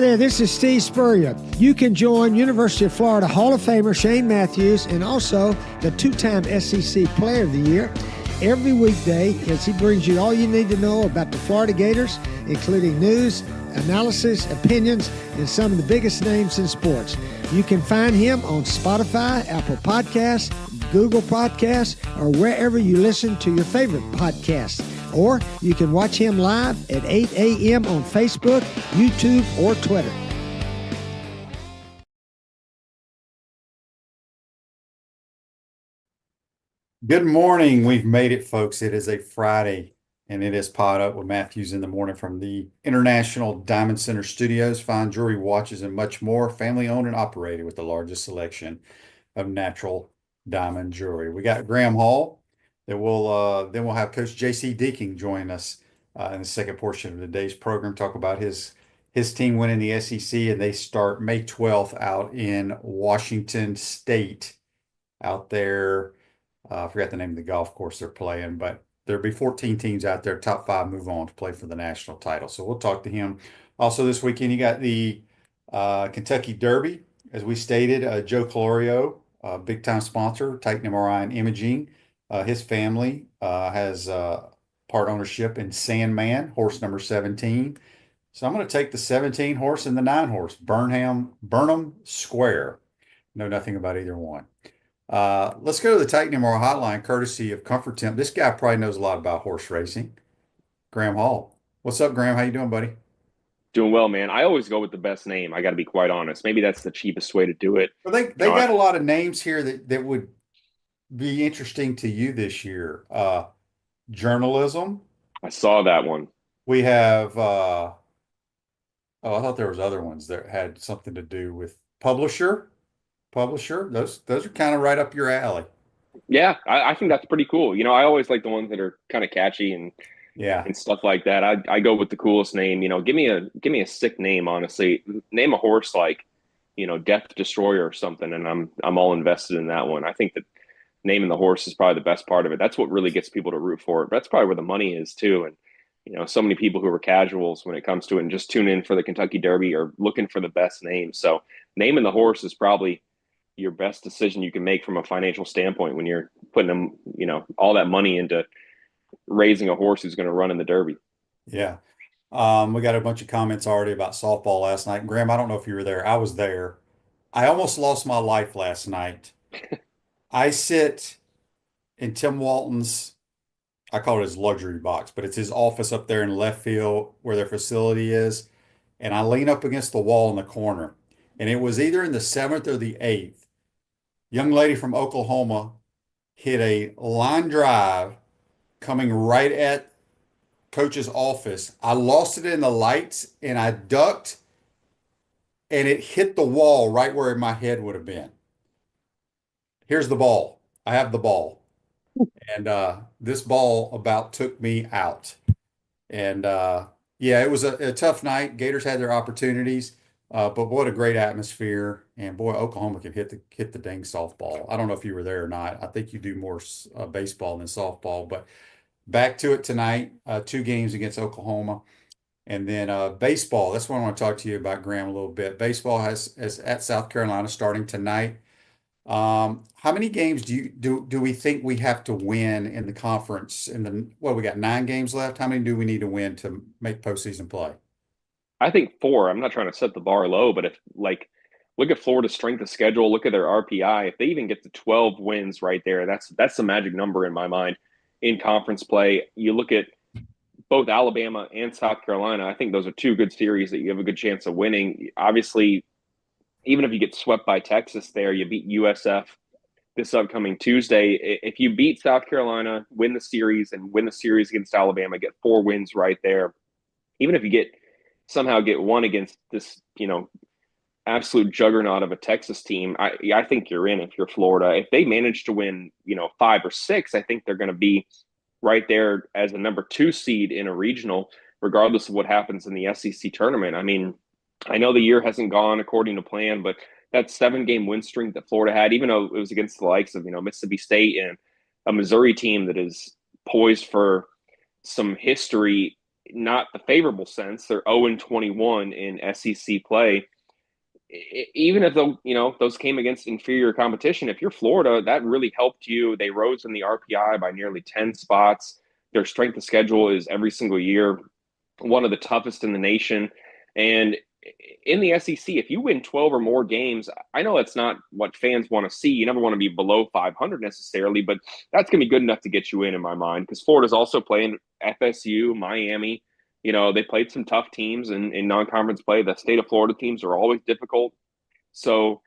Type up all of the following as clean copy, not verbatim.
there, this is Steve Spurrier. You can join University of Florida Hall of Famer Shane Matthews and also the two-time SEC Player of the Year every weekday as he brings you all you need to know about the Florida Gators, including news, analysis, opinions, and some of the biggest names in sports. You can find him on Spotify, Apple Podcasts, Google Podcasts, or wherever you listen to your favorite podcasts. Or you can watch him live at 8 a.m. on Facebook, YouTube, or Twitter. Good morning. We've made it, folks. It is a Friday, and it is PodUp with Matthews in the morning from the International Diamond Center Studios. Fine jewelry, watches, and much more. Family owned and operated with the largest selection of natural diamond jewelry. We got Graham Hall. Then we'll have Coach JC Deacon join us in the second portion of today's program. Talk about his team winning the SEC, and they start May 12th out in Washington State, out there. I forgot the name of the golf course they're playing, but there'll be 14 teams out there. Top 5 move on to play for the national title. So we'll talk to him. Also this weekend, you got the Kentucky Derby. As we stated, Joe Calorio, big time sponsor, Titan MRI and Imaging. His family has part ownership in Sandman, horse number 17. So I'm going to take the 17 horse and the 9 horse, Burnham Square. Know nothing about either one. Let's go to the Titan MRI hotline, courtesy of Comfort Temp. This guy probably knows a lot about horse racing. Graham Hall. What's up, Graham? How you doing, buddy? Doing well, man. I always go with the best name. I got to be quite honest. Maybe that's the cheapest way to do it. Well, they got a lot of names here that would be interesting to you this year. Journalism. I saw that one. We have I thought there was other ones that had something to do with publisher. Those are kind of right up your alley. Yeah, I think that's pretty cool. You know, I always like the ones that are kind of catchy and stuff like that. I go with the coolest name. You know, give me a sick name, honestly. Name a horse like, you know, Death Destroyer or something, and I'm all invested in that one. I think that naming the horse is probably the best part of it. That's what really gets people to root for it. That's probably where the money is too. And you know, so many people who are casuals when it comes to it and just tune in for the Kentucky Derby are looking for the best name. So naming the horse is probably your best decision you can make from a financial standpoint when you're putting them, you know, all that money into raising a horse who's going to run in the Derby. Yeah. We got a bunch of comments already about softball last night. Graham, I don't know if you were there. I was there. I almost lost my life last night. I sit in Tim Walton's, I call it his luxury box, but it's his office up there in left field where their facility is. And I lean up against the wall in the corner. And it was either in the 7th or the 8th. Young lady from Oklahoma hit a line drive coming right at coach's office. I lost it in the lights and I ducked and it hit the wall right where my head would have been. Here's the ball. I have the ball. And this ball about took me out. And yeah, it was a tough night. Gators had their opportunities. But what a great atmosphere. And boy, Oklahoma can hit the dang softball. I don't know if you were there or not. I think you do more baseball than softball, but back to it tonight, 2 games against Oklahoma. And then baseball, that's what I want to talk to you about, Graham, a little bit. Baseball has at South Carolina starting tonight. How many games do we think we have to win in the conference? We got 9 games left. How many do we need to win to make postseason play? I think 4. I'm not trying to set the bar low, but if look at Florida's strength of schedule, look at their RPI. If they even get to 12 wins right there, that's the magic number in my mind in conference play. You look at both Alabama and South Carolina. I think those are 2 good series that you have a good chance of winning. Obviously, even if you get swept by Texas there, you beat USF this upcoming Tuesday. If you beat South Carolina, win the series, and win the series against Alabama, get 4 wins right there. Even if you somehow get one against this, you know, absolute juggernaut of a Texas team, I think you're in if you're Florida. If they manage to win, you know, 5 or 6, I think they're going to be right there as a number 2 seed in a regional, regardless of what happens in the SEC tournament. I mean, I know the year hasn't gone according to plan, but that 7-game win streak that Florida had, even though it was against the likes of, you know, Mississippi State and a Missouri team that is poised for some history, not the favorable sense. They're 0-21 in SEC play. Even if those came against inferior competition, if you're Florida, that really helped you. They rose in the RPI by nearly 10 spots. Their strength of schedule is every single year one of the toughest in the nation. And in the SEC, if you win 12 or more games, I know that's not what fans want to see. You never want to be below 500 necessarily, but that's going to be good enough to get you in my mind, because Florida's also playing FSU, Miami. They played some tough teams in non-conference play. The state of Florida teams are always difficult. So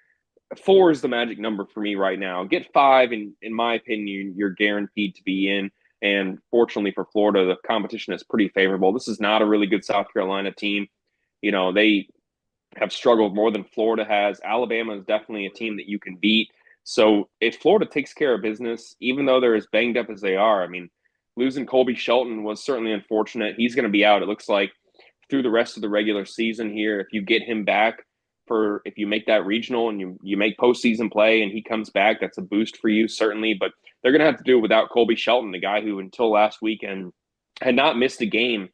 4 is the magic number for me right now. Get 5, and in my opinion, you're guaranteed to be in. And fortunately for Florida, the competition is pretty favorable. This is not a really good South Carolina team. They have struggled more than Florida has. Alabama is definitely a team that you can beat. So if Florida takes care of business, even though they're as banged up as they are, I mean, losing Colby Shelton was certainly unfortunate. He's going to be out, it looks like, through the rest of the regular season here. If you get him back if you make that regional and you make postseason play and he comes back, that's a boost for you, certainly. But they're going to have to do it without Colby Shelton, the guy who until last weekend had not missed a game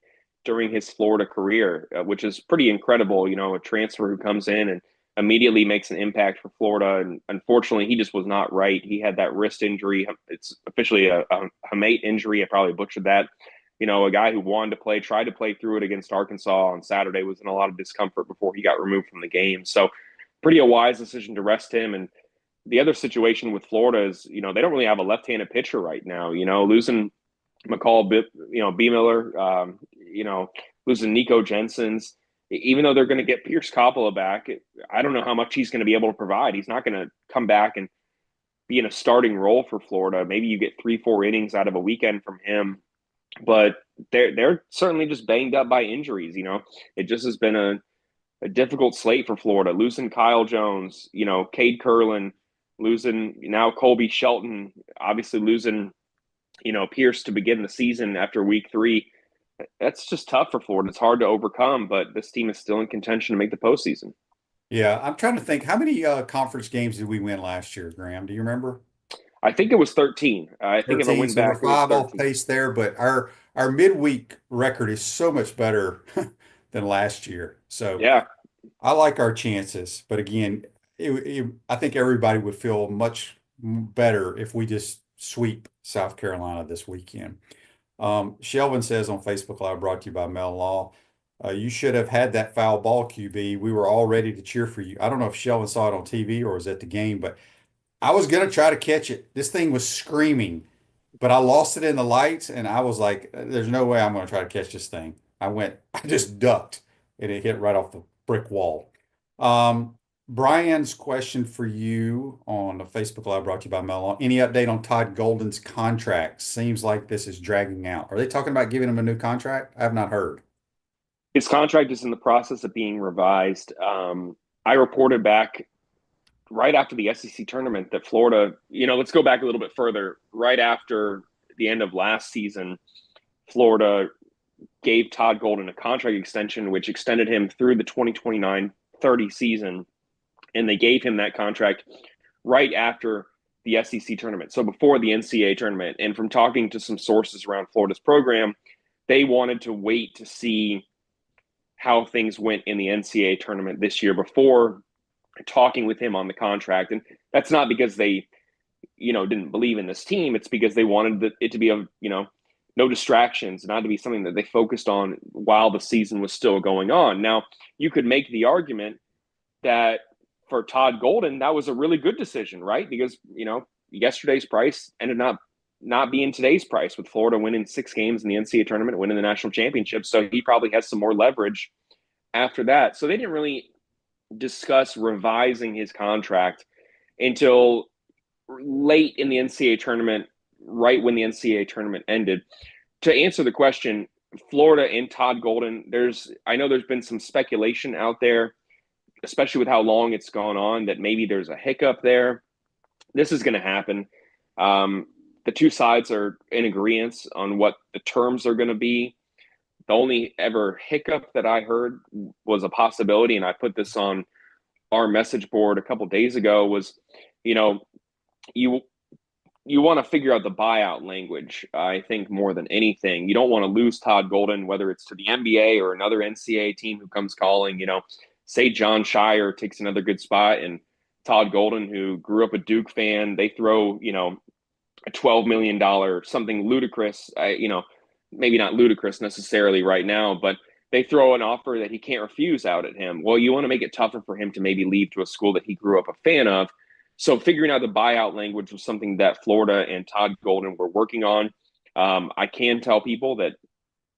during his Florida career, which is pretty incredible. A transfer who comes in and immediately makes an impact for Florida. And unfortunately, he just was not right. He had that wrist injury. It's officially a hamate injury. I probably butchered that. A guy who wanted to play, tried to play through it against Arkansas on Saturday, was in a lot of discomfort before he got removed from the game. So pretty a wise decision to rest him. And the other situation with Florida is, they don't really have a left-handed pitcher right now. Losing McCall, B. Miller, losing Nico Jensen's, even though they're going to get Pierce Coppola back, I don't know how much he's going to be able to provide. He's not going to come back and be in a starting role for Florida. Maybe you get 3-4 innings out of a weekend from him, but they're certainly just banged up by injuries. It just has been a difficult slate for Florida, losing Kyle Jones, Cade Curlin, losing now Colby Shelton, obviously losing, Pierce to begin the season after week 3. That's just tough for Florida. It's hard to overcome, but this team is still in contention to make the postseason. Yeah, I'm trying to think, how many conference games did we win last year, Graham? Do you remember? I think it was 13. I think if I 13, went so back, we're it was 5 off 13. pace there, but our midweek record is so much better than last year. So Yeah, I like our chances, but again, I think everybody would feel much better if we just sweep South Carolina this weekend. Shelvin says on Facebook Live, brought to you by Mel Law, you should have had that foul ball, QB. We were all ready to cheer for you. I don't know if Shelvin saw it on TV or was at the game, but I was going to try to catch it. This thing was screaming, but I lost it in the lights, and I was like, there's no way I'm going to try to catch this thing. I just ducked, and it hit right off the brick wall. Brian's question for you on the Facebook Live, brought to you by Melon. Any update on Todd Golden's contract? Seems like this is dragging out. Are they talking about giving him a new contract? I have not heard. his contract is in the process of being revised. I reported back right after the SEC tournament that Florida, let's go back a little bit further. Right after the end of last season, Florida gave Todd Golden a contract extension, which extended him through the 2029-30 season. And they gave him that contract right after the SEC tournament, so before the NCAA tournament. And from talking to some sources around Florida's program, they wanted to wait to see how things went in the NCAA tournament this year before talking with him on the contract. And that's not because they, didn't believe in this team. It's because they wanted it to be no distractions, not to be something that they focused on while the season was still going on. Now, you could make the argument that for Todd Golden, that was a really good decision, right? Because, yesterday's price ended up not being today's price, with Florida winning 6 games in the NCAA tournament, winning the national championship. So he probably has some more leverage after that. So they didn't really discuss revising his contract until late in the NCAA tournament, right when the NCAA tournament ended. To answer the question, Florida and Todd Golden, I know there's been some speculation out there, especially with how long it's gone on, that maybe there's a hiccup there. This is going to happen. The two sides are in agreement on what the terms are going to be. The only ever hiccup that I heard was a possibility, and I put this on our message board a couple of days ago, was, you you want to figure out the buyout language, I think, more than anything. You don't want to lose Todd Golden, whether it's to the NBA or another NCAA team who comes calling. Say John Shire takes another good spot, and Todd Golden, who grew up a Duke fan, they throw, a $12 million, something ludicrous, maybe not ludicrous necessarily right now, but they throw an offer that he can't refuse out at him. Well, you want to make it tougher for him to maybe leave to a school that he grew up a fan of. So figuring out the buyout language was something that Florida and Todd Golden were working on. I can tell people that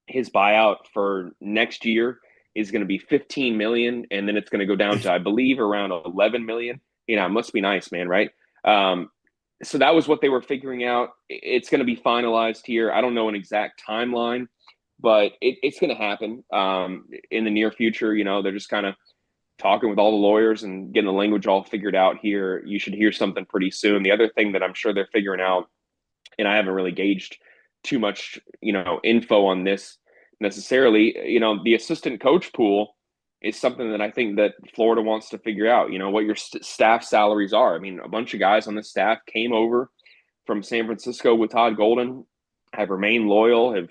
his buyout for next year is going to be $15 million, and then it's going to go down to, I believe, around $11 million. It must be nice, man, right? So that was what they were figuring out. It's going to be finalized here. I don't know an exact timeline, but it's going to happen in the near future. They're just kind of talking with all the lawyers and getting the language all figured out here. You should hear something pretty soon. The other thing that I'm sure they're figuring out, and I haven't really gauged too much, info on this necessarily, the assistant coach pool is something that I think that Florida wants to figure out, what your staff salaries are. I mean, a bunch of guys on the staff came over from San Francisco with Todd Golden, have remained loyal, have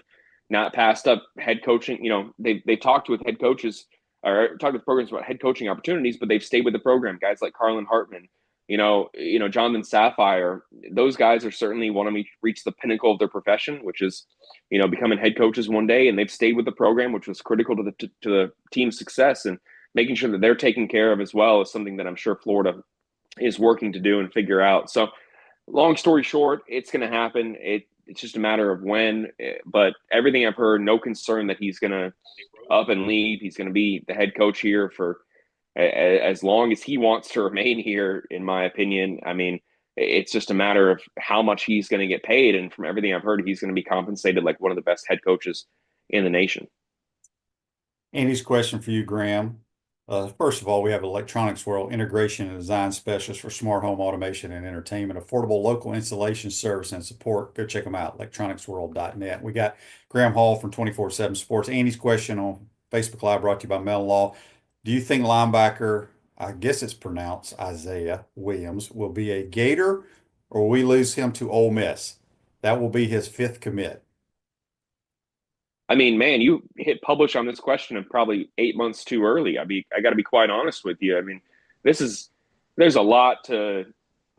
not passed up head coaching. They've talked with head coaches or talked with programs about head coaching opportunities, but they've stayed with the program. Guys like Carlin Hartman, Jonathan Sapphire, those guys are certainly want to reach the pinnacle of their profession, which is, becoming head coaches one day, and they've stayed with the program, which was critical to the team's success, and making sure that they're taken care of as well is something that I'm sure Florida is working to do and figure out. So long story short, it's going to happen. It's just a matter of when, but everything I've heard, no concern that he's going to up and leave. He's going to be the head coach here for as long as he wants to remain here, in my opinion. I mean, it's just a matter of how much he's going to get paid. And from everything I've heard, he's going to be compensated like one of the best head coaches in the nation. Andy's question for you, Graham. First of all, we have Electronics World Integration and Design Specialist for smart home automation and entertainment, affordable local installation service and support. Go check them out, electronicsworld.net. We got Graham Hall from 24/7 Sports. Andy's question on Facebook Live brought to you by Mel Law. Do you think linebacker, I guess it's pronounced Isaiah Williams, will be a Gator, or will we lose him to Ole Miss? That will be his 5th commit. I mean, man, you hit publish on this question of probably 8 months too early. I got to be quite honest with you. I mean, there's a lot to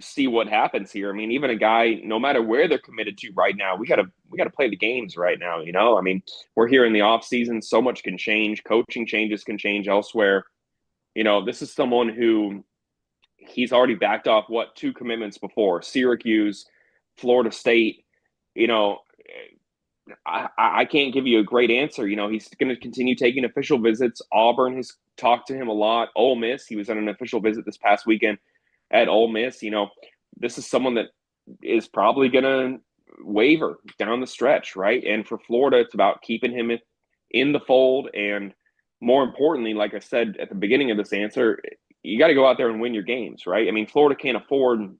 see what happens here. I mean, even a guy, no matter where they're committed to right now, we got to play the games right now. I mean, we're here in the off season. So much can change. Coaching changes can change elsewhere. This is someone who he's already backed off 2 commitments before: Syracuse, Florida State. I can't give you a great answer. He's going to continue taking official visits. Auburn has talked to him a lot. Ole Miss, he was on an official visit this past weekend at Ole Miss. This is someone that is probably going to waver down the stretch, right? And for Florida, it's about keeping him in the fold. And more importantly, like I said at the beginning of this answer, you got to go out there and win your games, right? I mean, Florida can't afford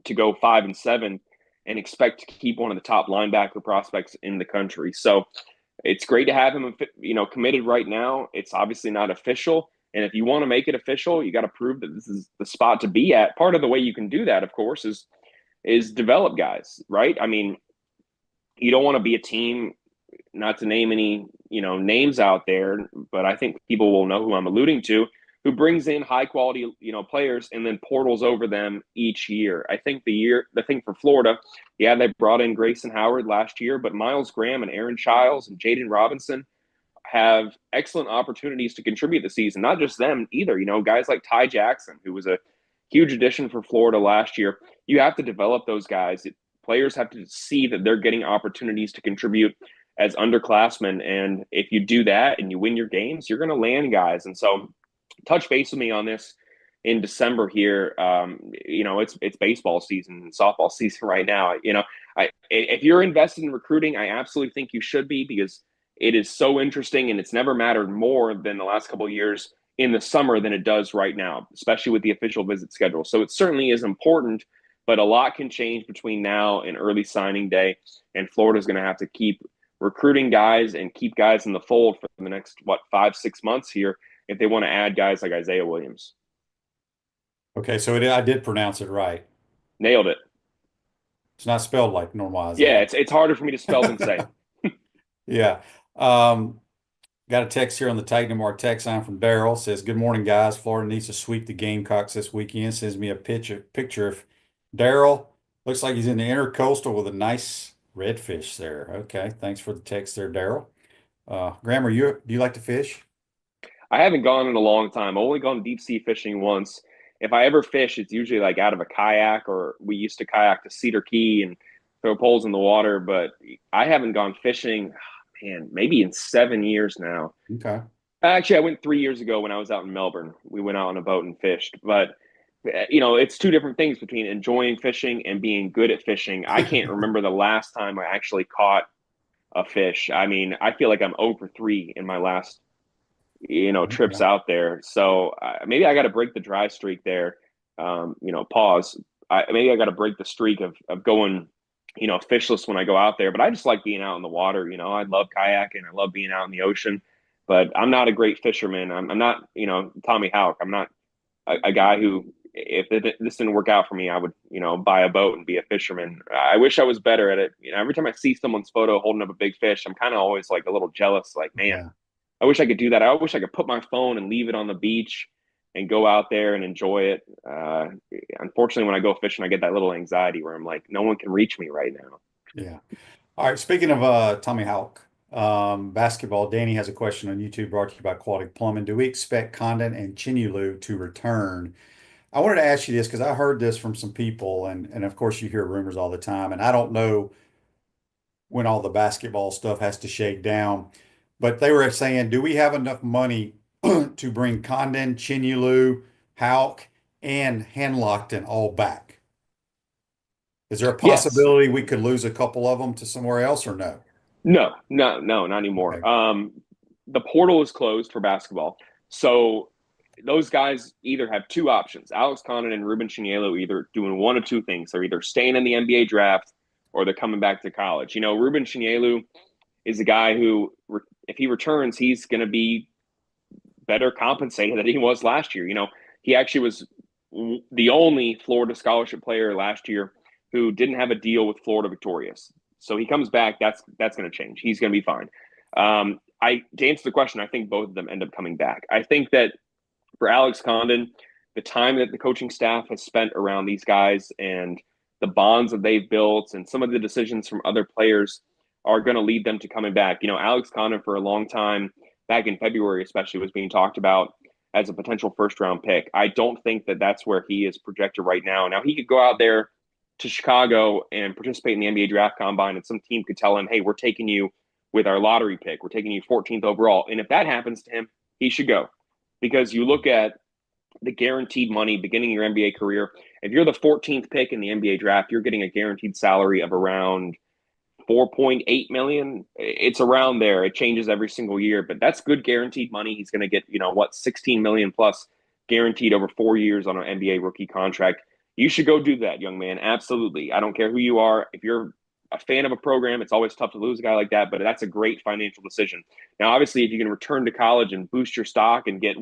to go 5-7 and expect to keep one of the top linebacker prospects in the country. So it's great to have him, committed right now. It's obviously not official. And if you want to make it official, you got to prove that this is the spot to be at. Part of the way you can do that, of course, is develop guys, right? I mean, you don't want to be a team, not to name any, names out there, but I think people will know who I'm alluding to, who brings in high quality, players and then portals over them each year. I think the thing for Florida, yeah, they brought in Grayson Howard last year, but Miles Graham and Aaron Childs and Jaden Robinson have excellent opportunities to contribute this season. Not just them either, guys like Ty Jackson, who was a huge addition for Florida last year. You have to develop those guys. Players have to see that they're getting opportunities to contribute as underclassmen. And if you do that and you win your games, you're going to land guys. And so touch base with me on this in December here. It's baseball season and softball season right now. If you're invested in recruiting, I absolutely think you should be, because it is so interesting, and it's never mattered more than the last couple of years in the summer than it does right now, especially with the official visit schedule. So it certainly is important, but a lot can change between now and early signing day, and Florida's going to have to keep recruiting guys and keep guys in the fold for the next 5-6 months here if they want to add guys like Isaiah Williams. Okay, so I did pronounce it right. Nailed it. It's not spelled like normal Yeah, Isaiah. it's harder for me to spell than say. Yeah. Um, Got a text here on the Titan More text line from Daryl. Says, "Good morning, guys. Florida needs to sweep the Gamecocks this weekend." Sends me a picture of Daryl. Looks like he's in the intercoastal with a nice redfish there. Okay, thanks for the text there, Daryl. Graham, do you like to fish? I haven't gone in a long time. I've only gone deep sea fishing once. If I ever fish, it's usually like out of a kayak, or we used to kayak to Cedar Key and throw poles in the water. But I haven't gone fishing, man, maybe in 7 years now. Okay. Actually, I went 3 years ago when I was out in Melbourne. We went out on a boat and fished. But it's two different things between enjoying fishing and being good at fishing. I can't remember the last time I actually caught a fish. I mean, I feel like I'm over 3 in my last trips Okay. out there. So maybe I got to break the dry streak there. Pause. Maybe I got to break the streak of going, fishless when I go out there. But I just like being out in the water. I love kayaking. I love being out in the ocean. But I'm not a great fisherman. I'm not, Tommy Houck. I'm not a guy who, if this didn't work out for me, I would, buy a boat and be a fisherman. I wish I was better at it. Every time I see someone's photo holding up a big fish, I'm kind of always like a little jealous. Like, man, Yeah. I wish I could do that. I wish I could put my phone and leave it on the beach and go out there and enjoy it. Unfortunately, when I go fishing, I get that little anxiety where I'm like, no one can reach me right now. Yeah. All right. Speaking of Tommy Hawk, basketball, Danny has a question on YouTube brought to you by Aquatic Plumbing. Do we expect Condon and Chinulu to return? I wanted to ask you this because I heard this from some people, and of course you hear rumors all the time, and I don't know when all the basketball stuff has to shake down. But they were saying, do we have enough money to bring Condon, Chinulu, Hauk, and Hanlockton all back? Is there a Yes. possibility we could lose a couple of them to somewhere else or no? No, not anymore. Okay. The portal is closed for basketball. So those guys either have two options. Alex Condon and Ruben Chinyelu either doing one of two things. They're either staying in the NBA draft or they're coming back to college. Ruben Chinyelu is a guy who, if he returns, he's going to be better compensated than he was last year. He actually was the only Florida scholarship player last year who didn't have a deal with Florida Victorious. So he comes back. That's going to change. He's going to be fine. To answer the question, I think both of them end up coming back. I think that for Alex Condon, the time that the coaching staff has spent around these guys and the bonds that they've built and some of the decisions from other players are going to lead them to coming back. Alex Condon for a long time, back in February especially, was being talked about as a potential first-round pick. I don't think that that's where he is projected right now. Now, he could go out there to Chicago and participate in the NBA draft combine, and some team could tell him, hey, we're taking you with our lottery pick. We're taking you 14th overall. And if that happens to him, he should go. Because you look at the guaranteed money beginning your NBA career. If you're the 14th pick in the NBA draft, you're getting a guaranteed salary of around 4.8 million. It's around there. It changes every single year, but that's good guaranteed money. He's going to get, 16 million plus guaranteed over 4 years on an NBA rookie contract. You should go do that, young man. Absolutely. I don't care who you are. If you're a fan of a program, it's always tough to lose a guy like that, but that's a great financial decision. Now, obviously, if you can return to college and boost your stock and get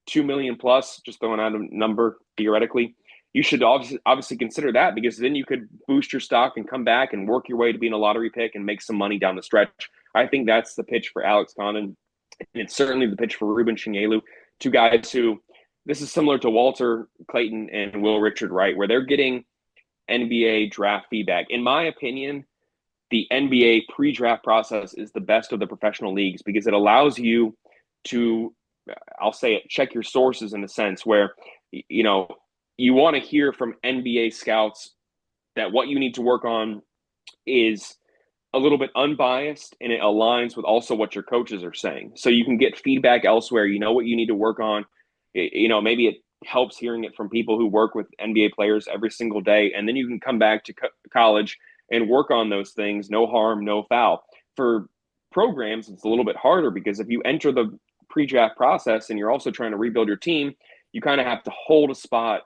2 million plus, just throwing out a number theoretically, you should obviously consider that, because then you could boost your stock and come back and work your way to being a lottery pick and make some money down the stretch. I think that's the pitch for Alex Condon, and it's certainly the pitch for Ruben Chinyelu, two guys who, this is similar to Walter Clayton and Will Richard, right, where they're getting NBA draft feedback. In my opinion, the NBA pre-draft process is the best of the professional leagues because it allows you to, I'll say it, check your sources in a sense where, you want to hear from NBA scouts that what you need to work on is a little bit unbiased and it aligns with also what your coaches are saying. So you can get feedback elsewhere. You know what you need to work on. Maybe it helps hearing it from people who work with NBA players every single day. And then you can come back to college and work on those things. No harm, no foul. For programs, it's a little bit harder because if you enter the pre-draft process and you're also trying to rebuild your team, you kind of have to hold a spot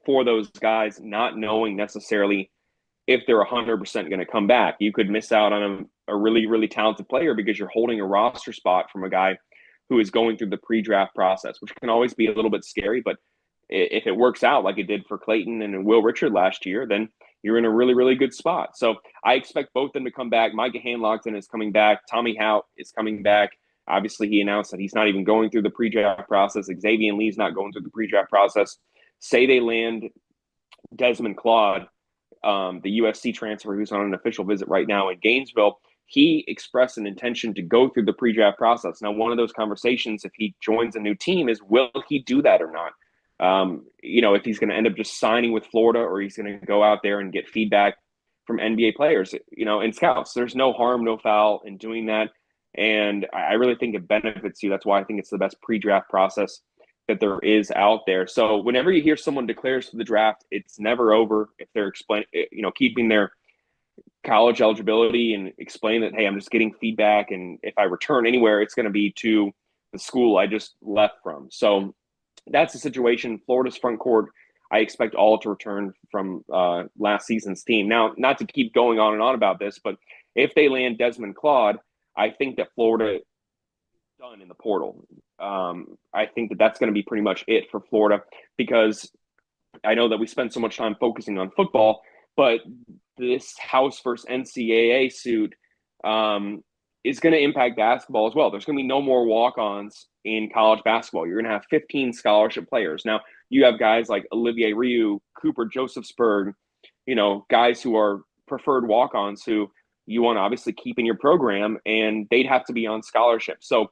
for those guys, not knowing necessarily if they're 100% going to come back. You could miss out on a really, really talented player because you're holding a roster spot from a guy who is going through the pre-draft process, which can always be a little bit scary. But if it works out like it did for Clayton and Will Richard last year, then you're in a really, really good spot. So I expect both of them to come back. Micah Hanlockton is coming back. Tommy Hout is coming back. Obviously, he announced that he's not even going through the pre-draft process. Xavier Lee's not going through the pre-draft process. Say they land Desmond Claude, the USC transfer who's on an official visit right now in Gainesville. He expressed an intention to go through the pre-draft process. Now, one of those conversations, if he joins a new team, is will he do that or not? If he's going to end up just signing with Florida, or he's going to go out there and get feedback from NBA players, and scouts. There's no harm, no foul in doing that. And I really think it benefits you. That's why I think it's the best pre-draft process that there is out there. So whenever you hear someone declares for the draft, it's never over if they're keeping their college eligibility and explain that, hey, I'm just getting feedback. And if I return anywhere, it's going to be to the school I just left from. So that's the situation. Florida's front court, I expect all to return from last season's team. Now, not to keep going on and on about this, but if they land Desmond Claude, I think that Florida is done in the portal. I think that that's going to be pretty much it for Florida, because I know that we spend so much time focusing on football, but this House versus NCAA suit is going to impact basketball as well. There's going to be no more walk-ons in college basketball. You're going to have 15 scholarship players. Now, you have guys like Olivier Rioux, Cooper Josephsberg, guys who are preferred walk-ons who you want to obviously keep in your program, and they'd have to be on scholarship. So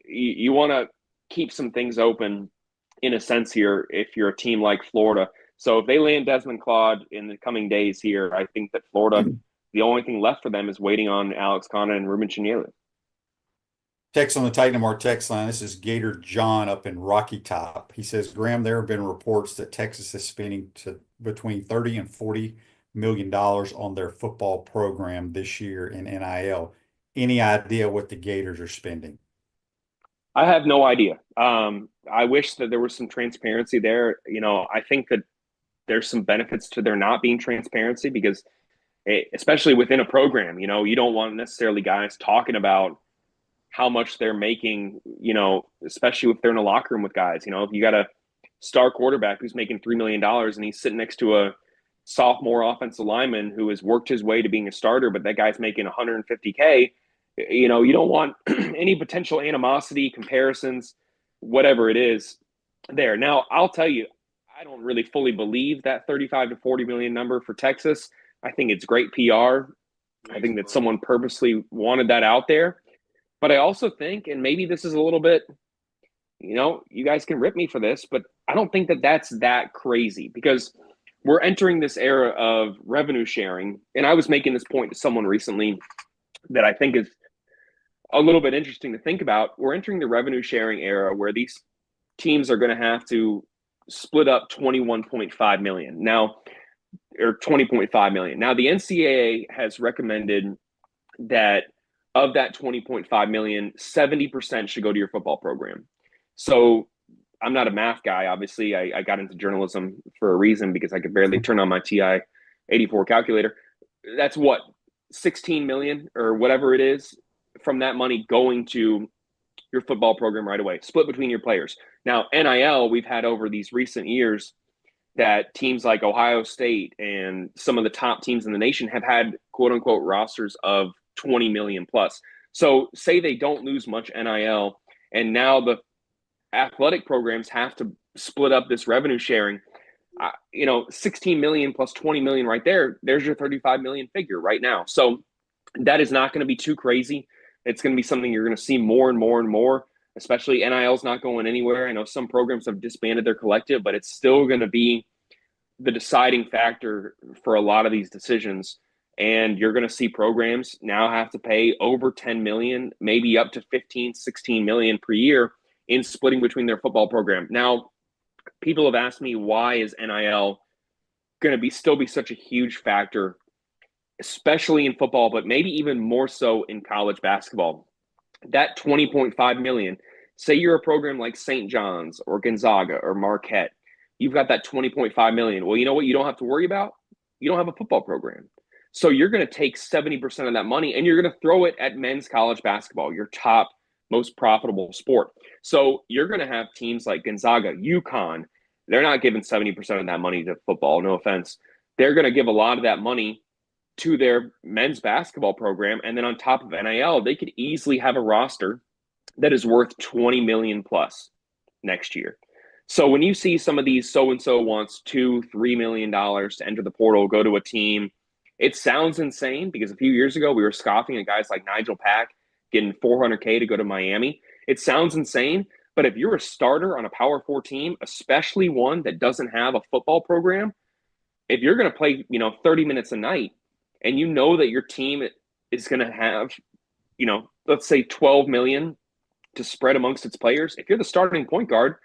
you want to keep some things open in a sense here if you're a team like Florida. So if they land Desmond Claude in the coming days here, I think that Florida, the only thing left for them is waiting on Alex Conant and Ruben Chinyelu. Text on the Titan Mar text line. This is Gator John up in Rocky Top. He says, Graham, there have been reports that Texas is spending between $30 and $40 million on their football program this year in NIL. Any idea what the Gators are spending? I have no idea. I wish that there was some transparency there. I think that there's some benefits to there not being transparency, because especially within a program, you don't want necessarily guys talking about how much they're making, especially if they're in a locker room with guys. If you got a star quarterback who's making $3 million and he's sitting next to a sophomore offensive lineman who has worked his way to being a starter, but that guy's making $150K, you don't want any potential animosity, comparisons, whatever it is there. Now, I'll tell you, I don't really fully believe that 35 to 40 million number for Texas. I think it's great PR. I think that someone purposely wanted that out there. But I also think, and maybe this is a little bit, you guys can rip me for this, but I don't think that that's that crazy, because we're entering this era of revenue sharing. And I was making this point to someone recently that I think is a little bit interesting to think about. We're entering the revenue sharing era where these teams are going to have to split up 21.5 million now, or 20.5 million. Now, the NCAA has recommended that of that 20.5 million, 70% should go to your football program. So I'm not a math guy. Obviously, I got into journalism for a reason, because I could barely turn on my TI 84 calculator. That's what, 16 million or whatever it is from that money going to your football program right away, split between your players. Now, NIL, we've had over these recent years that teams like Ohio State and some of the top teams in the nation have had quote unquote rosters of 20 million plus. So say they don't lose much NIL, and now the athletic programs have to split up this revenue sharing. 16 million plus 20 million right there. There's your 35 million figure right now. So that is not going to be too crazy. It's going to be something you're going to see more and more and more, especially NIL's not going anywhere. I know some programs have disbanded their collective, but it's still going to be the deciding factor for a lot of these decisions. And you're going to see programs now have to pay over 10 million, maybe up to 15, 16 million per year in splitting between their football program. Now, people have asked me, why is NIL going to still be such a huge factor, especially in football, but maybe even more so in college basketball? That 20.5 million, say you're a program like St. John's or Gonzaga or Marquette, you've got that 20.5 million. Well, you know what you don't have to worry about? You don't have a football program. So you're going to take 70% of that money and you're going to throw it at men's college basketball, your top, most profitable sport. So you're going to have teams like Gonzaga, UConn. They're not giving 70% of that money to football, no offense. they're going to give a lot of that money to their men's basketball program. And then on top of NIL, they could easily have a roster that is worth 20 million plus next year. So when you see some of these so-and-so wants $2-3 million to enter the portal, go to a team, it sounds insane because a few years ago we were scoffing at guys like Nigel Pack getting $400K to go to Miami. It sounds insane, but if you're a starter on a Power 4 team, especially one that doesn't have a football program, if you're going to play, 30 minutes a night and you know that your team is going to have, let's say 12 million to spread amongst its players, if you're the starting point guard,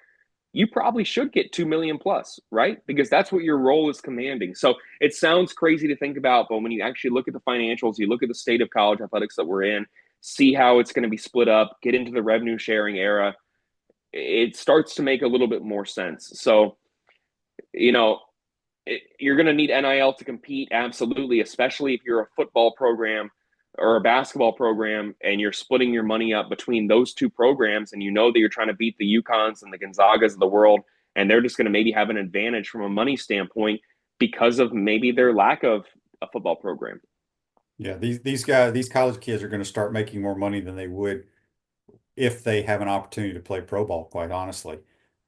you probably should get 2 million plus, right? Because that's what your role is commanding. So it sounds crazy to think about, but when you actually look at the financials, you look at the state of college athletics that we're in, see how it's going to be split up, get into the revenue sharing era, it starts to make a little bit more sense. So, you're going to need NIL to compete, absolutely, especially if you're a football program or a basketball program and you're splitting your money up between those two programs and you know that you're trying to beat the UConns and the Gonzagas of the world, and they're just going to maybe have an advantage from a money standpoint because of maybe their lack of a football program. Yeah, these guys, these college kids are going to start making more money than they would if they have an opportunity to play pro ball, quite honestly.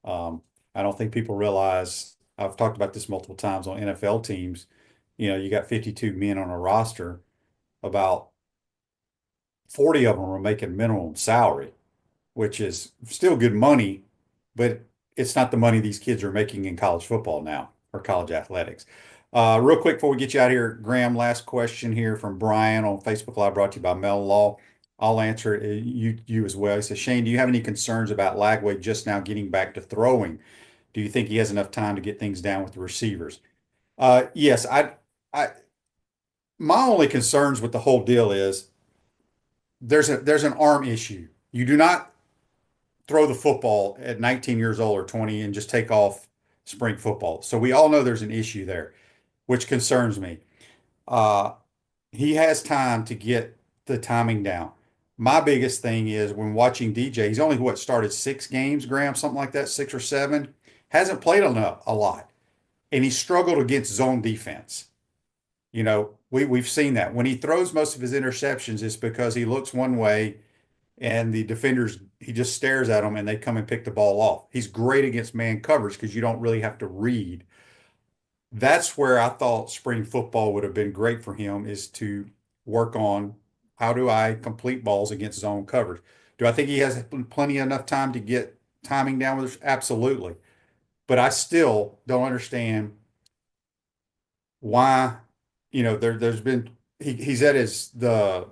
I don't think people realize, I've talked about this multiple times on NFL teams, you got 52 men on a roster, about 40 of them are making minimum salary, which is still good money, but it's not the money these kids are making in college football now or college athletics. Real quick before we get you out of here, Graham, last question here from Brian on Facebook Live, brought to you by Mel Law. I'll answer it, you as well. He says, Shane, do you have any concerns about Lagway just now getting back to throwing? Do you think he has enough time to get things down with the receivers? Yes, my only concerns with the whole deal is there's an arm issue. You do not throw the football at 19 years old or 20 and just take off spring football. So we all know there's an issue there, which concerns me. He has time to get the timing down. My biggest thing is when watching DJ, he's only started 6 games, Graham, something like that, 6 or 7. Hasn't played a lot, and he struggled against zone defense. We've seen that. When he throws most of his interceptions, it's because he looks one way and the defenders, he just stares at them and they come and pick the ball off. He's great against man coverage because you don't really have to read. That's where I thought spring football would have been great for him, is to work on how do I complete balls against zone coverage. Do I think he has plenty enough time to get timing down with us? Absolutely. But I still don't understand why, there's been, he's at the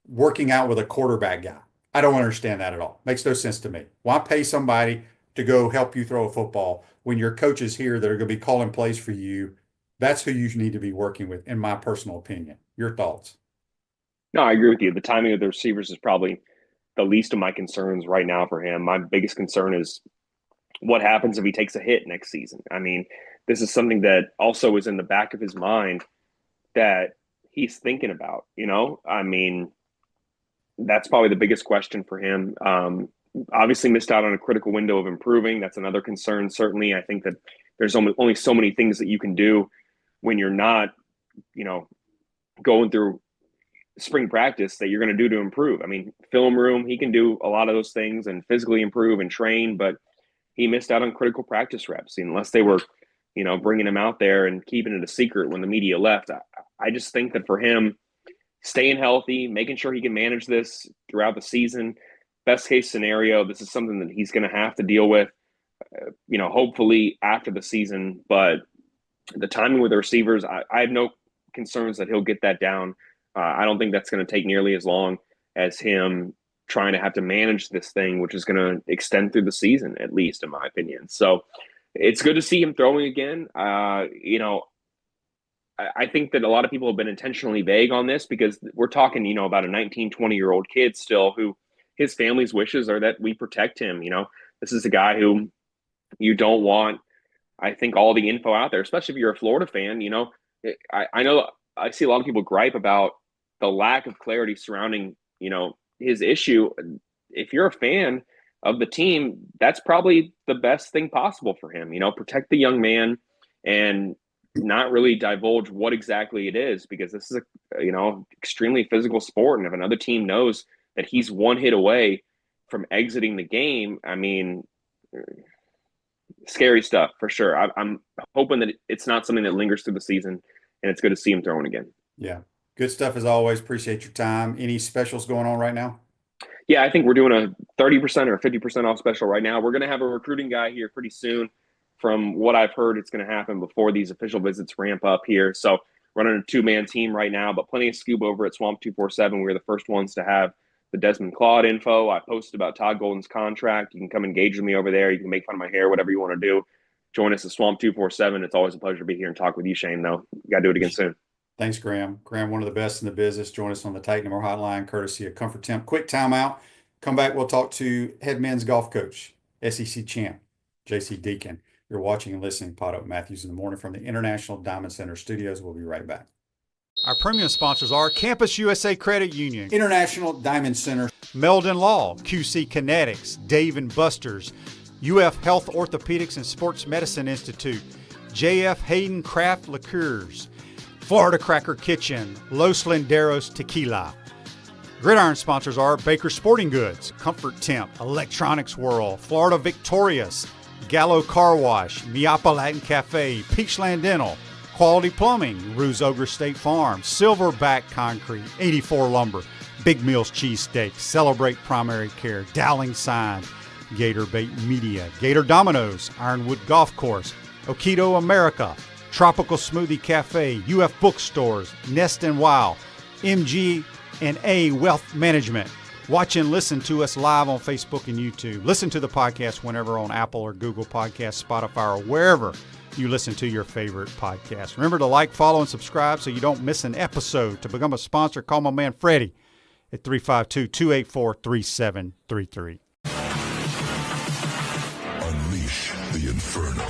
working out with a quarterback guy. I don't understand that at all. Makes no sense to me. Why pay somebody to go help you throw a football when your coaches here that are going to be calling plays for you? That's who you need to be working with, in my personal opinion. Your thoughts? No, I agree with you. The timing of the receivers is probably the least of my concerns right now for him. My biggest concern is what happens if he takes a hit next season. I mean, this is something that also is in the back of his mind that he's thinking about, I mean, that's probably the biggest question for him. Obviously missed out on a critical window of improving. That's another concern. Certainly, I think that there's only so many things that you can do when you're not, going through spring practice that you're going to do to improve. I mean, film room, he can do a lot of those things and physically improve and train, but he missed out on critical practice reps unless they were, bringing him out there and keeping it a secret when the media left. I just think that for him, staying healthy, making sure he can manage this throughout the season, best case scenario, this is something that he's going to have to deal with, hopefully after the season. But the timing with the receivers, I have no concerns that he'll get that down. I don't think that's going to take nearly as long as him trying to have to manage this thing, which is going to extend through the season, at least in my opinion. So it's good to see him throwing again. I think that a lot of people have been intentionally vague on this because we're talking, about a 19, 20-year-old kid still who his family's wishes are that we protect him. This is a guy who you don't want, I think, all the info out there, especially if you're a Florida fan. I know I see a lot of people gripe about the lack of clarity surrounding, his issue. If you're a fan of the team, that's probably the best thing possible for him. Protect the young man and not really divulge what exactly it is, because this is extremely physical sport. And if another team knows that he's one hit away from exiting the game, I mean, scary stuff for sure. I'm hoping that it's not something that lingers through the season, and it's good to see him throwing again. Yeah. Good stuff as always. Appreciate your time. Any specials going on right now? Yeah, I think we're doing a 30% or 50% off special right now. We're going to have a recruiting guy here pretty soon. From what I've heard, it's going to happen before these official visits ramp up here. So running a two-man team right now, but plenty of scoop over at Swamp 247. We were the first ones to have the Desmond Claude info. I posted about Todd Golden's contract. You can come engage with me over there. You can make fun of my hair, whatever you want to do. Join us at Swamp 247. It's always a pleasure to be here and talk with you, Shane, though. We got to do it again soon. Thanks, Graham. Graham, one of the best in the business. Join us on the Titan Number Hotline, courtesy of Comfort Temp. Quick timeout. Come back. We'll talk to head men's golf coach, SEC champ, JC Deacon. You're watching and listening to PodUp Matthews in the Morning from the International Diamond Center Studios. We'll be right back. Our premium sponsors are Campus USA Credit Union, International Diamond Center, Meldon Law, QC Kinetics, Dave & Buster's, UF Health Orthopedics and Sports Medicine Institute, JF Hayden Craft Liqueurs, Florida Cracker Kitchen, Los Linderos Tequila. Gridiron sponsors are Baker Sporting Goods, Comfort Temp, Electronics World, Florida Victorious, Gallo Car Wash, Miapa Latin Cafe, Peachland Dental, Quality Plumbing, Ruse Ogre State Farm, Silverback Concrete, 84 Lumber, Big Mills Cheesesteak, Celebrate Primary Care, Dowling Sign, Gator Bait Media, Gator Dominoes, Ironwood Golf Course, Okido America, Tropical Smoothie Cafe, UF Bookstores, Nest and Wow, MG&A Wealth Management. Watch and listen to us live on Facebook and YouTube. Listen to the podcast whenever on Apple or Google Podcasts, Spotify, or wherever you listen to your favorite podcast. Remember to like, follow, and subscribe so you don't miss an episode. To become a sponsor, call my man Freddie at 352-284-3733. Unleash the Inferno.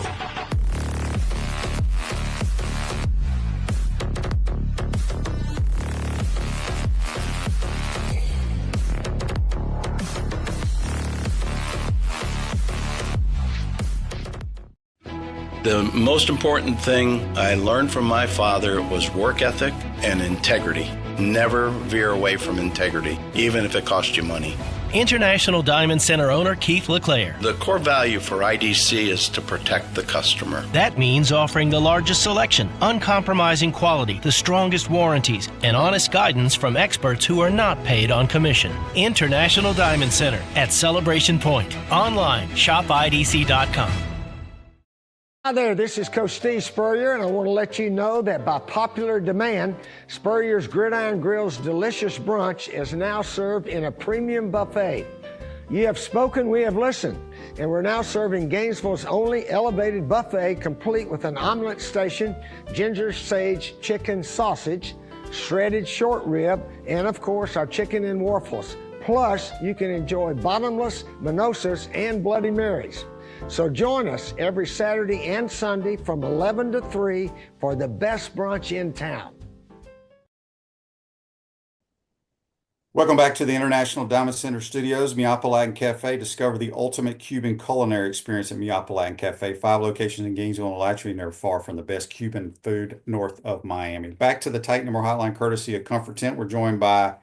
The most important thing I learned from my father was work ethic and integrity. Never veer away from integrity, even if it costs you money. International Diamond Center owner Keith LeClaire. The core value for IDC is to protect the customer. That means offering the largest selection, uncompromising quality, the strongest warranties, and honest guidance from experts who are not paid on commission. International Diamond Center at Celebration Point. Online, shopidc.com. Hi there, this is Coach Steve Spurrier, and I want to let you know that by popular demand, Spurrier's Gridiron Grill's delicious brunch is now served in a premium buffet. You have spoken, we have listened, and we're now serving Gainesville's only elevated buffet, complete with an omelet station, ginger sage chicken sausage, shredded short rib, and of course our chicken and waffles. Plus, you can enjoy bottomless mimosas and Bloody Marys. So join us every Saturday and Sunday from 11 to 3 for the best brunch in town. Welcome back to the International Diamond Center Studios, Miapa Latin Cafe. Discover the ultimate Cuban culinary experience at Miapa Latin Cafe. 5 locations in Gainesville and Alachua, never far from the best Cuban food north of Miami. Back to the Titan Number Hotline, courtesy of Comfort Tent. We're joined by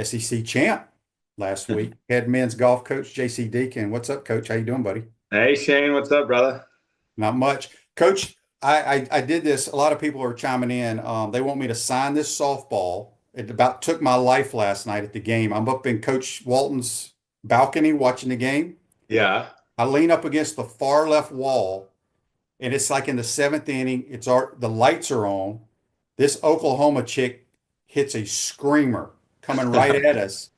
SEC champ last week, head men's golf coach JC Deacon. What's up, Coach? How you doing, buddy? Hey, Shane, what's up, brother? Not much. Coach, I did this. A lot of people are chiming in. They want me to sign this softball. It about took my life last night at the game. I'm up in Coach Walton's balcony watching the game. Yeah. I lean up against the far left wall, and it's like in the 7th inning. The lights are on. This Oklahoma chick hits a screamer coming right at us.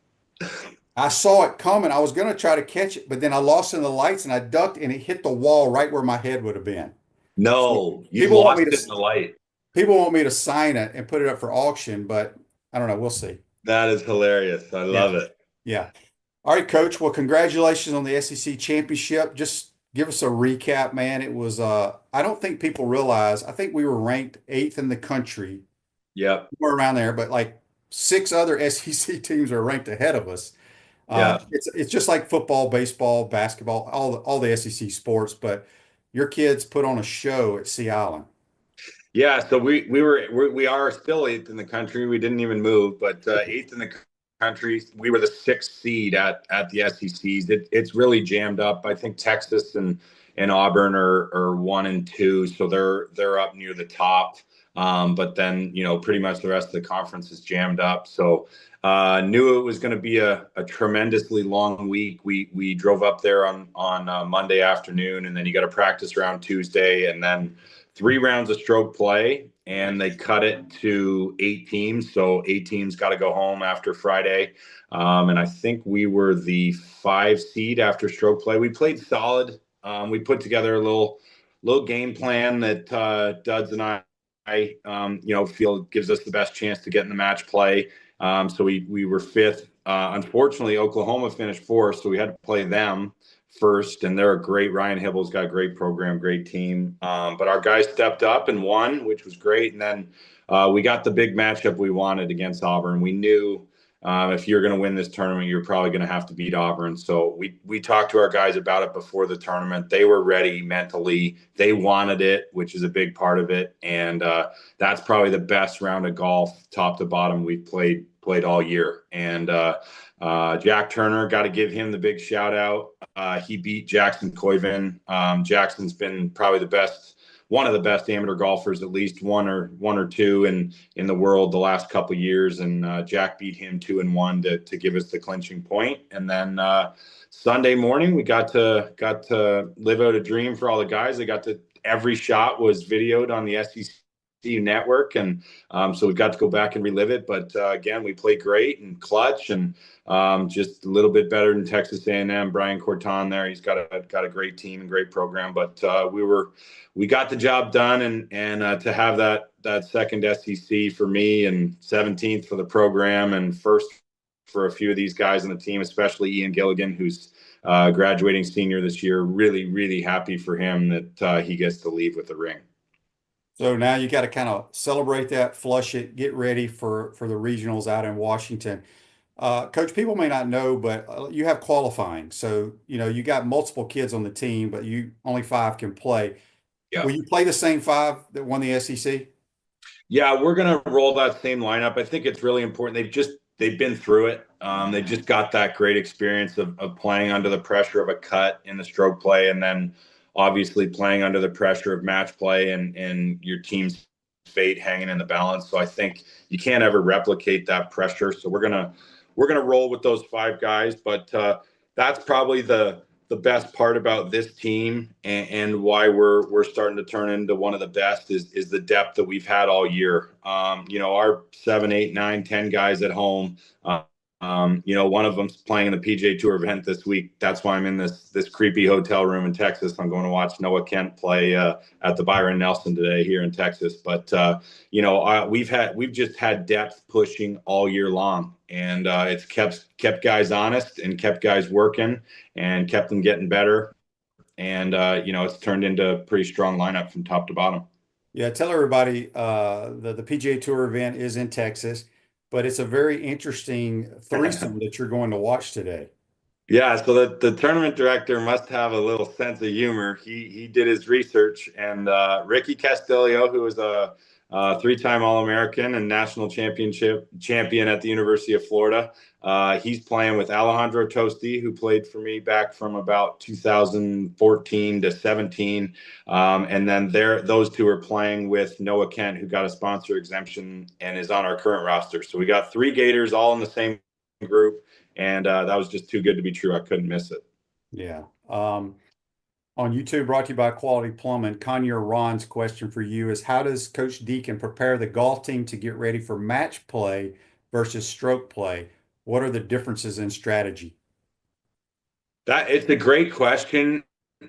I saw it coming. I was going to try to catch it, but then I lost in the lights and I ducked and it hit the wall right where my head would have been. No, you lost it in the light. People want me to sign it and put it up for auction, but I don't know. We'll see. That is hilarious. I love it. Yeah. All right, Coach. Well, congratulations on the SEC championship. Just give us a recap, man. It was, I don't think people realize, I think we were ranked 8th in the country. Yep. We're around there, but like 6 other SEC teams are ranked ahead of us. It's just like football, baseball, basketball, all the SEC sports, but your kids put on a show at Sea Island. Yeah, so we are still eighth in the country. We didn't even move, but eighth in the country. We were the sixth seed at the SECs. It's really jammed up. I think Texas and Auburn are 1 and 2, so they're up near the top. But then pretty much the rest of the conference is jammed up. So knew it was going to be a tremendously long week. We drove up there on Monday afternoon, and then you got a practice round Tuesday, and then 3 rounds of stroke play, and they cut it to 8 teams. So 8 teams got to go home after Friday. And I think we were the 5 seed after stroke play. We played solid. We put together a little game plan that Duds and I feel gives us the best chance to get in the match play. So we were 5th. Unfortunately, Oklahoma finished 4th, so we had to play them first, and they're a great. Ryan Hibble's got a great program, great team. But our guys stepped up and won, which was great. And then we got the big matchup we wanted against Auburn. We knew if you're going to win this tournament, you're probably going to have to beat Auburn. So we talked to our guys about it before the tournament. They were ready mentally. They wanted it, which is a big part of it. And that's probably the best round of golf, top to bottom, we've played all year. And Jack Turner, got to give him the big shout out. He beat Jackson Koivin. Jackson's been probably one of the best amateur golfers, at least one or two in the world the last couple of years. And Jack beat him 2-1 to give us the clinching point. And then Sunday morning, we got to live out a dream for all the guys. Every shot was videoed on the SEC network, and so we got to go back and relive it. But again, we played great and clutch, and just a little bit better than Texas A&M. Brian Corton there, he's got a great team and great program. But we got the job done, and to have that second SEC for me, and 17th for the program, and first for a few of these guys on the team, especially Ian Gilligan, who's graduating senior this year. Really, really happy for him that he gets to leave with the ring. So now you got to kind of celebrate that, flush it, get ready for the regionals out in Washington. Coach, people may not know, but you have qualifying. So, you got multiple kids on the team, but only 5 can play. Yeah. Will you play the same 5 that won the SEC? Yeah, we're going to roll that same lineup. I think it's really important. They've been through it. They just got that great experience of playing under the pressure of a cut in the stroke play, and then obviously playing under the pressure of match play and your team's fate hanging in the balance. So I think you can't ever replicate that pressure. So we're gonna roll with those 5 guys. But that's probably the best part about this team, and why we're starting to turn into one of the best is the depth that we've had all year. Our 7, 8, 9, 10 guys at home. One of them's playing in the PGA Tour event this week. That's why I'm in this creepy hotel room in Texas. I'm going to watch Noah Kent play at the Byron Nelson today here in Texas. But we've just had depth pushing all year long, and it's kept guys honest and kept guys working and kept them getting better. And it's turned into a pretty strong lineup from top to bottom. Yeah, tell everybody the PGA Tour event is in Texas, but it's a very interesting threesome that you're going to watch today. Yeah, so the tournament director must have a little sense of humor. He did his research, and Ricky Castillo, who is a 3-time All-American and national champion at the University of Florida, he's playing with Alejandro Tosti, who played for me back from about 2014 to 17, and then those 2 are playing with Noah Kent, who got a sponsor exemption and is on our current roster. So we got 3 Gators all in the same group, and that was just too good to be true. I couldn't miss it. Yeah. On YouTube, brought to you by Quality Plumbing, Conyer Ron's question for you is, how does Coach Deacon prepare the golf team to get ready for match play versus stroke play? What are the differences in strategy? It's a great question.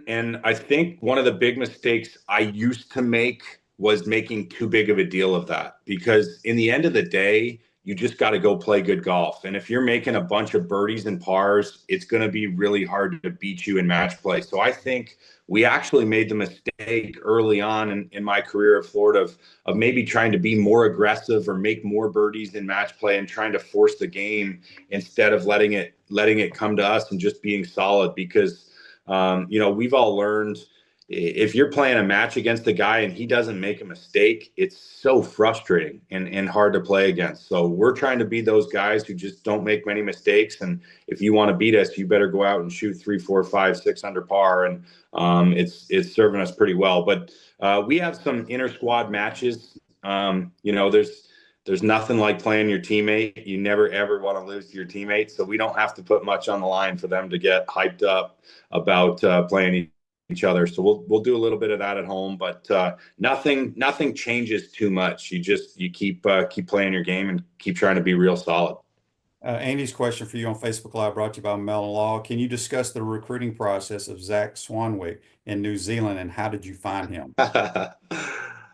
And I think one of the big mistakes I used to make was making too big of a deal of that, because in the end of the day, you just got to go play good golf. And if you're making a bunch of birdies and pars, it's going to be really hard to beat you in match play. So I think we actually made the mistake early on in my career at Florida of maybe trying to be more aggressive or make more birdies in match play and trying to force the game instead of letting it come to us and just being solid. Because, we've all learned if you're playing a match against a guy and he doesn't make a mistake, it's so frustrating and hard to play against. So we're trying to be those guys who just don't make many mistakes. And if you want to beat us, you better go out and shoot 3, 4, 5, 6 under par. And it's serving us pretty well. But we have some inter squad matches. There's nothing like playing your teammate. You never ever want to lose to your teammates. So we don't have to put much on the line for them to get hyped up about playing each other. So we'll do a little bit of that at home, but nothing changes too much. You keep playing your game and keep trying to be real solid. Andy's question for you on Facebook Live brought to you by Mellon Law. Can you discuss the recruiting process of Zach Swanwick in New Zealand, and how did you find him?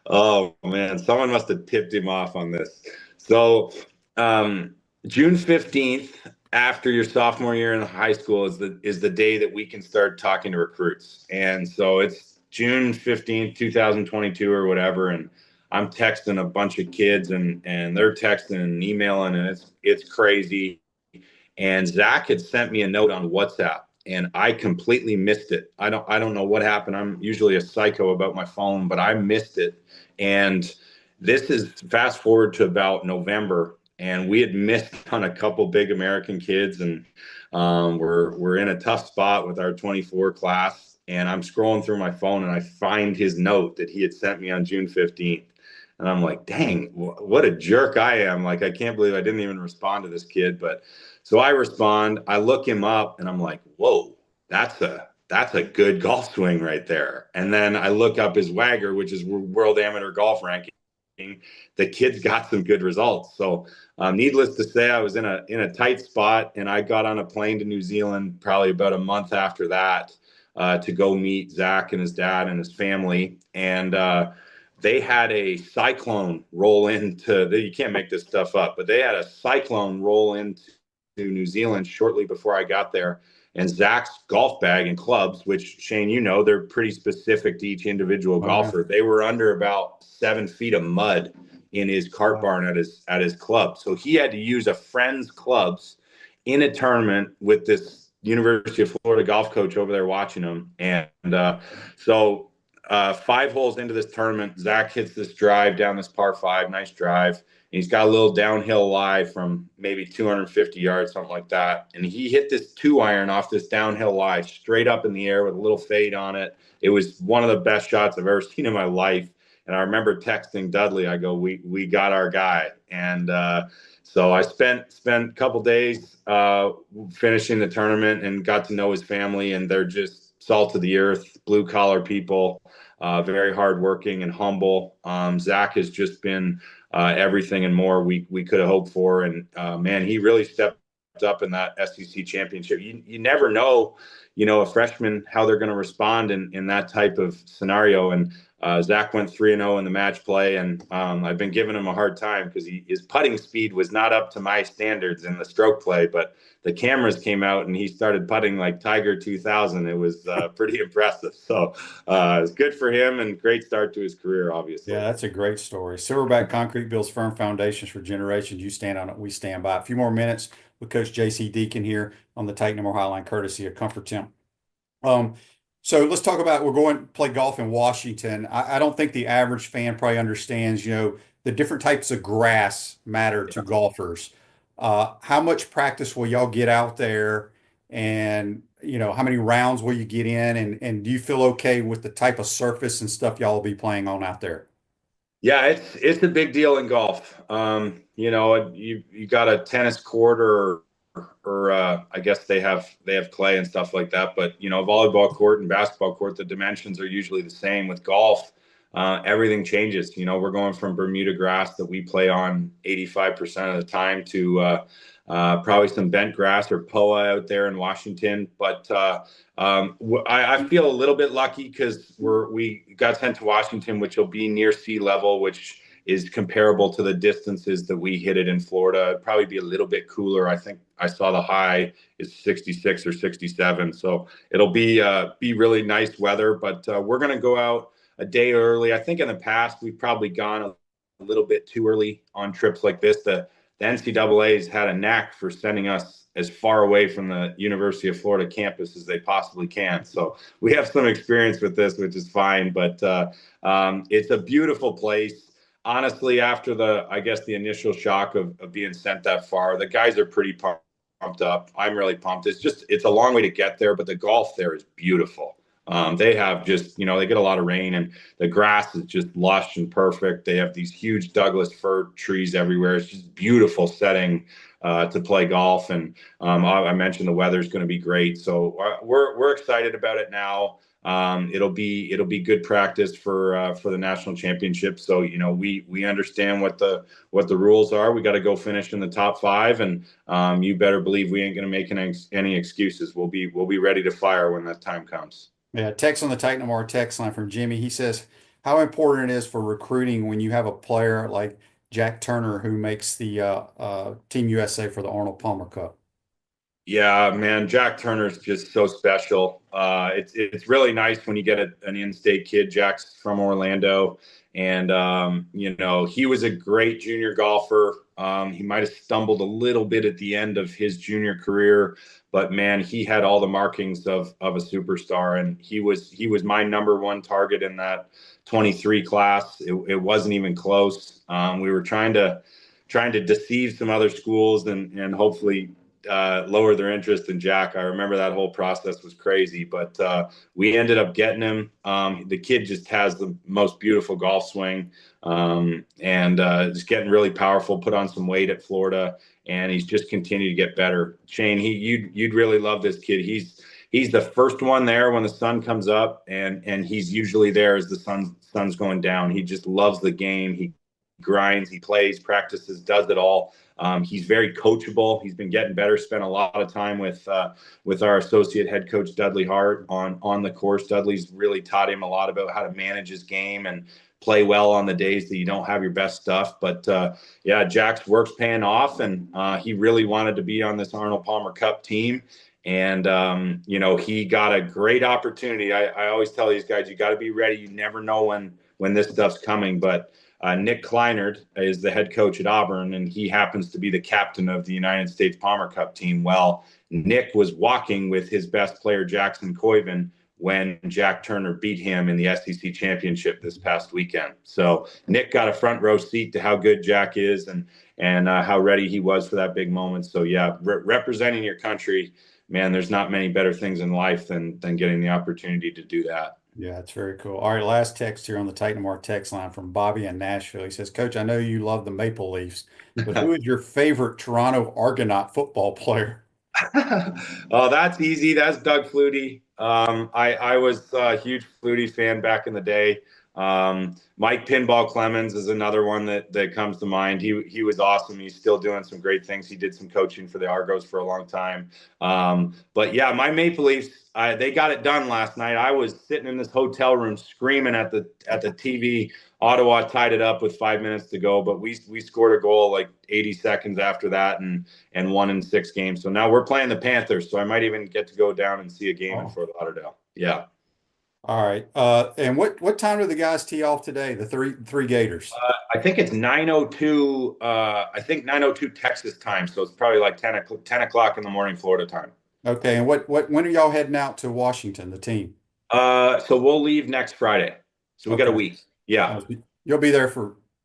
Oh man, someone must have tipped him off on this. So June 15th, after your sophomore year in high school, is the day that we can start talking to recruits. And so it's June 15th, 2022 or whatever. And I'm texting a bunch of kids and they're texting and emailing, and it's crazy. And Zach had sent me a note on WhatsApp and I completely missed it. I don't know what happened. I'm usually a psycho about my phone, but I missed it. And this is fast forward to about November, and we had missed on a couple big American kids, and we're in a tough spot with our 24 class. And I'm scrolling through my phone and I find his note that he had sent me on June 15th. And I'm like, dang, what a jerk I am. Like, I can't believe I didn't even respond to this kid. But so I respond, I look him up and I'm like, whoa, that's a good golf swing right there. And then I look up his WAGR, which is World Amateur Golf Ranking. The kid's got some good results. So needless to say, I was in a tight spot, and I got on a plane to New Zealand probably about a month after that to go meet Zach and his dad and his family. And they had a cyclone roll into, you can't make this stuff up, but they had a cyclone roll into New Zealand shortly before I got there. And Zach's golf bag and clubs, which, Shane, they're pretty specific to each individual golfer. They were under about 7 feet of mud in his cart barn at his club. So he had to use a friend's clubs in a tournament with this University of Florida golf coach over there watching him. And so 5 holes into this tournament, Zach hits this drive down this par 5, nice drive. And he's got a little downhill lie from maybe 250 yards, something like that. And he hit this 2-iron off this downhill lie straight up in the air with a little fade on it. It was one of the best shots I've ever seen in my life. And I remember texting Dudley. I go, we got our guy. And so I spent a couple days finishing the tournament and got to know his family. And they're just salt of the earth, blue collar people, very hardworking and humble. Zach has just been everything and more we could have hoped for. And man, he really stepped up in that SEC championship. You never know, a freshman, how they're going to respond in that type of scenario. And Zach went 3-0 in the match play. And I've been giving him a hard time because his putting speed was not up to my standards in the stroke play, but the cameras came out and he started putting like Tiger 2000. It was pretty impressive. So it's good for him and great start to his career, obviously. Yeah, that's a great story. Silverback Concrete builds firm foundations for generations. You stand on it, we stand by. A few more minutes with Coach JC Deacon here on the Take No More Highline, courtesy of Comfort Temp. So let's talk about, we're going to play golf in Washington. I don't think the average fan probably understands, the different types of grass matter to golfers. How much practice will y'all get out there, and how many rounds will you get in, and do you feel okay with the type of surface and stuff y'all will be playing on out there? Yeah, it's a big deal in golf. You got a tennis court or I guess they have clay and stuff like that, but volleyball court and basketball court, the dimensions are usually the same. With golf, everything changes. We're going from Bermuda grass that we play on 85% of the time to probably some bent grass or POA out there in Washington. But I feel a little bit lucky because we got sent to Washington, which will be near sea level, which is comparable to the distances that we hit it in Florida. It'd probably be a little bit cooler. I think I saw the high is 66 or 67. So it'll be really nice weather, but we're going to go out a day early. I think in the past, we've probably gone a little bit too early on trips like this. The NCAA's had a knack for sending us as far away from the University of Florida campus as they possibly can. So we have some experience with this, which is fine, but it's a beautiful place. Honestly, after the initial shock of being sent that far, the guys are pretty pumped up. I'm really pumped. It's a long way to get there, but the golf there is beautiful. They have just, they get a lot of rain and the grass is just lush and perfect. They have these huge Douglas fir trees everywhere. It's just beautiful setting to play golf. And I mentioned the weather's going to be great. So we're excited about it now. It'll be good practice for the national championship. So, we understand what the rules are. We got to go finish in the top 5, and you better believe we ain't going to make any excuses. We'll be ready to fire when that time comes. Yeah, text on the Titan Tomorrow text line from Jimmy. He says how important it is for recruiting when you have a player like Jack Turner who makes the Team USA for the Arnold Palmer Cup. Yeah, man, Jack Turner's just so special. It's really nice when you get an in-state kid. Jack's from Orlando, and he was a great junior golfer. He might have stumbled a little bit at the end of his junior career, but man, he had all the markings of a superstar, and he was my number 1 target in that 23 class. It wasn't even close. We were trying to deceive some other schools and hopefully lower their interest in Jack. I remember that whole process was crazy, but we ended up getting him. The kid just has the most beautiful golf swing, and just getting really powerful, put on some weight at Florida, and he's just continued to get better. Shane, you'd really love this kid. He's the first one there when the sun comes up, and he's usually there as the sun's going down. He just loves the game. He grinds, he plays, practices, does it all. He's very coachable. He's been getting better. Spent a lot of time with our associate head coach Dudley Hart on the course. Dudley's really taught him a lot about how to manage his game and play well on the days that you don't have your best stuff. But yeah, Jack's work's paying off, and he really wanted to be on this Arnold Palmer Cup team. And he got a great opportunity. I always tell these guys, you got to be ready. You never know when this stuff's coming, but Nick Kleinert is the head coach at Auburn, and he happens to be the captain of the United States Palmer Cup team. Well, Nick was walking with his best player, Jackson Coyven, when Jack Turner beat him in the SEC championship this past weekend. So Nick got a front row seat to how good Jack is and how ready he was for that big moment. So yeah, representing your country, man, there's not many better things in life than getting the opportunity to do that. Yeah, it's very cool. All right, last text here on the Titan Tomorrow text line from Bobby in Nashville. He says, Coach, I know you love the Maple Leafs, but who is your favorite Toronto Argonaut football player? Oh, that's easy. That's Doug Flutie. I was a huge Flutie fan back in the day. Mike Pinball Clemens is another one that comes to mind. He was awesome. He's still doing some great things. He did some coaching for the Argos for a long time. But yeah, my Maple Leafs, they got it done last night. I was sitting in this hotel room screaming at the TV. Ottawa tied it up with 5 minutes to go, but we scored a goal like 80 seconds after that and won in 6 games. So now we're playing the Panthers. So I might even get to go down and see a game in Fort Lauderdale. Yeah. All right. And what time do the guys tee off today? The three Gators. I think it's 9:02. I think 9:02 Texas time. So it's probably like 10 o'clock in the morning Florida time. Okay. And when are y'all heading out to Washington, the team? So we'll leave next Friday. So we got a week. Yeah. You'll be there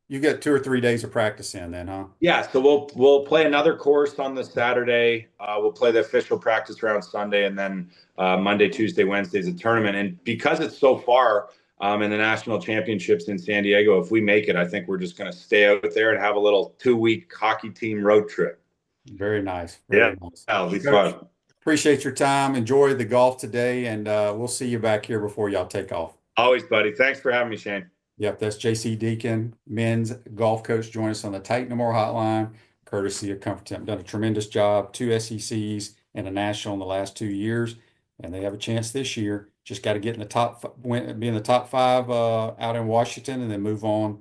you get 2 or 3 days of practice in then, huh? Yeah. So we'll play another course on the Saturday. We'll play the official practice round Sunday, and then Monday, Tuesday, Wednesday is a tournament. And because it's so far in the national championships in San Diego, if we make it, I think we're just going to stay out there and have a little 2-week hockey team road trip. Very nice. Nice. That'll be fun. Appreciate your time. Enjoy the golf today, and we'll see you back here before y'all take off. Always, buddy. Thanks for having me, Shane. Yep, that's JC Deacon, men's golf coach. Join us on the Titan Tomorrow hotline, courtesy of Comfort Temp. Done a tremendous job, 2 SECs and a national in the last 2 years, and they have a chance this year. Just got to get in the be in the top 5 out in Washington, and then move on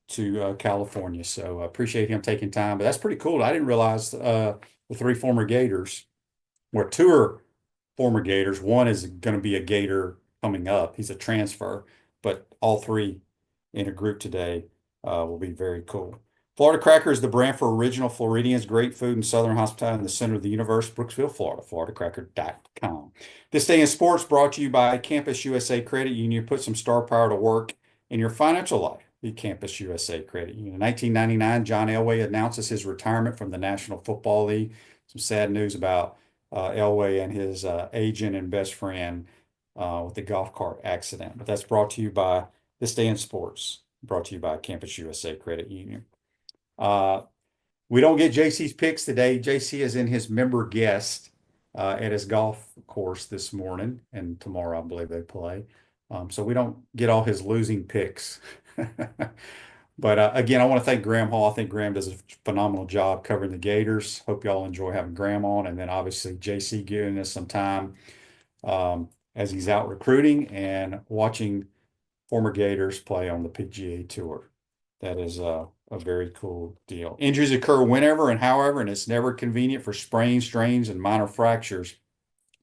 to California. So I appreciate him taking time. But that's pretty cool. I didn't realize the 3 former Gators, or 2 are former Gators. 1 is going to be a Gator coming up. He's a transfer, but all 3 in a group today will be very cool. Florida Cracker is the brand for original Floridians, great food and Southern hospitality in the center of the universe, Brooksville, Florida, floridacracker.com. This Day in Sports brought to you by Campus USA Credit Union. Put some star power to work in your financial life. The Campus USA Credit Union. In 1999, John Elway announces his retirement from the National Football League. Some sad news about Elway and his agent and best friend with the golf cart accident. But that's brought to you by This Day in Sports, brought to you by Campus USA Credit Union. We don't get JC's picks today. JC is in his member guest at his golf course this morning, and tomorrow I believe they play. So we don't get all his losing picks. But again, I want to thank Graham Hall. I think Graham does a phenomenal job covering the Gators. Hope y'all enjoy having Graham on. And then obviously JC giving us some time as he's out recruiting and watching former Gators play on the PGA Tour. That is a very cool deal. Injuries occur whenever and however, and it's never convenient for sprains, strains, and minor fractures.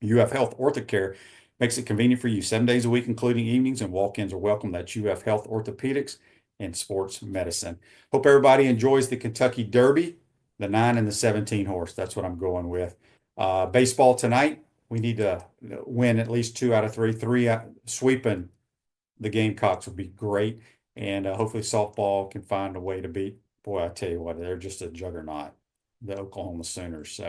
UF Health Orthocare makes it convenient for you 7 days a week, including evenings, and walk-ins are welcome. That's UF Health Orthopedics and Sports Medicine. Hope everybody enjoys the Kentucky Derby, the 9 and the 17 horse. That's what I'm going with. Baseball tonight, we need to win at least 2 out of 3. Sweeping the Gamecocks would be great. And hopefully softball can find a way to beat, boy, I tell you what, they're just a juggernaut, the Oklahoma Sooners. So